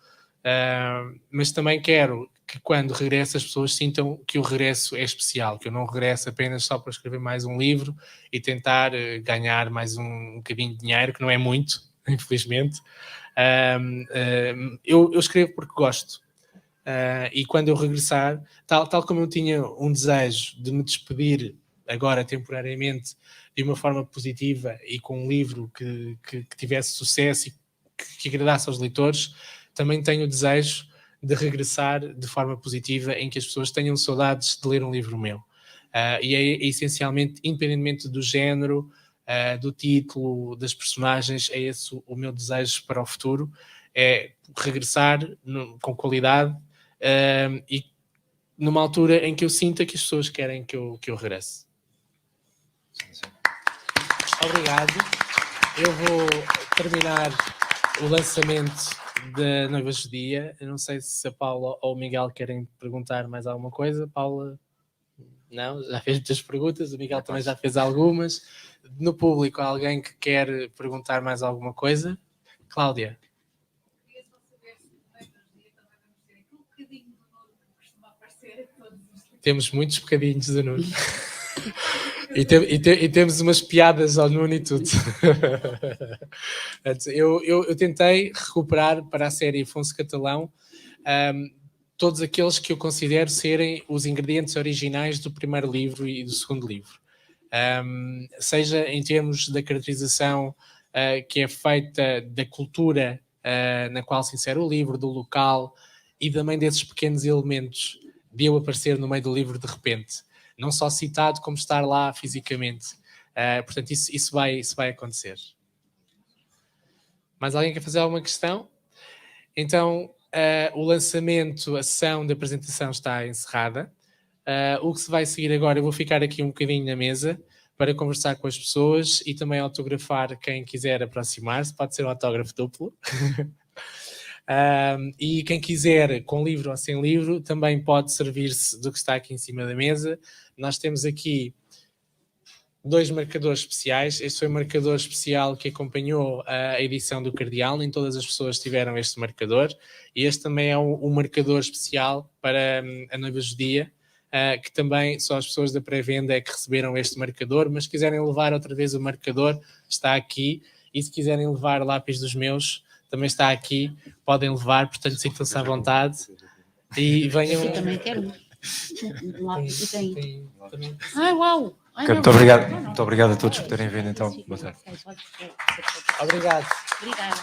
Mas também quero que quando regresse as pessoas sintam que o regresso é especial, que eu não regresso apenas só para escrever mais um livro e tentar ganhar mais um bocadinho de dinheiro, que não é muito, infelizmente. Eu escrevo porque gosto. E quando eu regressar, tal como eu tinha um desejo de me despedir agora temporariamente de uma forma positiva e com um livro que tivesse sucesso e que agradasse aos leitores, também tenho o desejo de regressar de forma positiva em que as pessoas tenham saudades de ler um livro meu. E é essencialmente, independentemente do género, do título, das personagens, é esse o meu desejo para o futuro, é regressar com qualidade e numa altura em que eu sinta que as pessoas querem que eu regresse. Obrigado. Eu vou terminar o lançamento da Noiva Judia. Eu não sei se a Paula ou o Miguel querem perguntar mais alguma coisa. Paula, não, já fez muitas perguntas. O Miguel também já fez algumas. No público, há alguém que quer perguntar mais alguma coisa? Cláudia. Queria só saber se no Noiva Judia também vamos ter aquele bocadinho do Nuno que costuma aparecer em todos os livros. Temos muitos bocadinhos do Nuno. E temos umas piadas ao Nuno e tudo. Eu tentei recuperar para a série Afonso Catalão todos aqueles que eu considero serem os ingredientes originais do primeiro livro e do segundo livro. Seja em termos da caracterização que é feita da cultura na qual se insere o livro, do local e também desses pequenos elementos de eu aparecer no meio do livro de repente. Não só citado, como estar lá fisicamente. Portanto, isso vai acontecer. Mais alguém quer fazer alguma questão? Então, o lançamento, a sessão de apresentação está encerrada. O que se vai seguir agora, eu vou ficar aqui um bocadinho na mesa para conversar com as pessoas e também autografar quem quiser aproximar-se. Pode ser um autógrafo duplo. E quem quiser, com livro ou sem livro, também pode servir-se do que está aqui em cima da mesa. Nós temos aqui 2 marcadores especiais. Este foi o marcador especial que acompanhou a edição do Cardeal. Nem todas as pessoas tiveram este marcador. E este também é um marcador especial para a Noiva Judia, que também só as pessoas da pré-venda é que receberam este marcador. Mas se quiserem levar outra vez o marcador, está aqui. E se quiserem levar lápis dos meus, também está aqui, podem levar, portanto sintam-se à vontade e venham. Eu também quero. Eu tenho. Ai, uau! Ai, Ok, não. muito obrigado a todos por terem vindo então. Boa tarde. Obrigado. Obrigada.